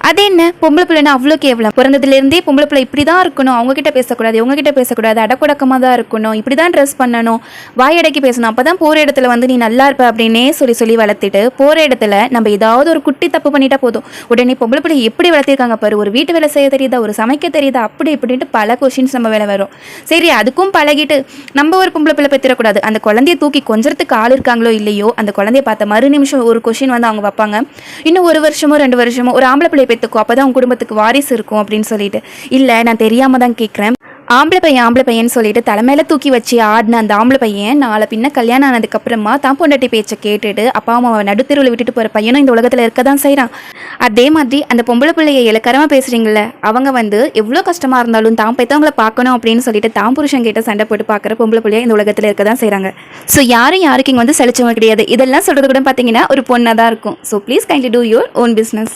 அது என்ன பொம்பளை பிள்ளைன்னா அவ்வளோ கேவலம்? பிறந்ததுலேருந்தே பொம்பளை பிள்ளை இப்படி தான் இருக்கணும், அவங்ககிட்ட பேசக்கூடாது, இவங்ககிட்ட பேசக்கூடாது, அடக்குடக்கமாக தான் இருக்கணும், இப்படி தான் ட்ரெஸ் பண்ணணும், வாயடக்கி பேசணும், அப்போ தான் போகிற இடத்துல வந்து நீ நல்லா இருப்ப அப்படின்னே சொல்லி வளர்த்துட்டு போகிற இடத்துல நம்ம ஏதாவது ஒரு குட்டி தப்பு பண்ணிட்டா போதும், உடனே பொம்பளை பிள்ளை எப்படி வளர்த்திருக்காங்க பாரு, ஒரு வீட்டு வேலை செய்ய தெரியுதா, ஒரு சமைக்க தெரியுதா, அப்படி இப்படின்ட்டு பல கொஷின்ஸ் நம்ம வேலை வரும். சரி, அதுக்கும் பழகிட்டு நம்ம ஒரு பொம்பளை பிள்ளை பெற்றிடக்கூடாது. அந்த குழந்தைய தூக்கி கொஞ்சத்துக்கு ஆள் இருக்காங்களோ இல்லையோ, அந்த குழந்தைய பார்த்த மறு நிமிஷம் ஒரு கொஷின் வந்து அவங்க வைப்பாங்க, இன்னும் 1 வருஷமோ 2 வருஷமோ ஒரு ஆம்பளை பிள்ளை பெற்றுக்கும், அப்போ தான் உங்கள் குடும்பத்துக்கு வாரிசு இருக்கும் அப்படின்னு சொல்லிட்டு. இல்லை, நான் தெரியாமல் தான் கேட்குறேன். ஆம்பளை பையன் சொல்லிட்டு தலைமையில தூக்கி வச்சு ஆடின அந்த ஆம்பளை பையன் நாளை பின்ன கல்யாணம் ஆனதுக்கப்புறமா தான் பொண்டாட்டி பேச்சை கேட்டுட்டு அப்பா அம்மாவை நடுத்தெருவில் விட்டுட்டு போகிற பையனும் இந்த உலகத்தில் இருக்க தான் செய்கிறான். அதே மாதிரி அந்த பொம்பளை பிள்ளையை இலக்கரமாக பேசுகிறீங்கள, அவங்க வந்து எவ்வளோ கஷ்டமாக இருந்தாலும் தான் பெற்றவங்களை பார்க்கணும் அப்படின்னு சொல்லிட்டு தான் புருஷன் கிட்ட சண்டை போட்டு பார்க்குற பொம்பளை பிள்ளையை இந்த உலகத்தில் இருக்க தான் செய்கிறாங்க. ஸோ யாருக்கு இங்கே வந்து செழிச்சவங்க கிடையாது. இதெல்லாம் சொல்கிறது கூட பார்த்தீங்கன்னா ஒரு பொண்ணாக தான் இருக்கும். So please kindly two your own business.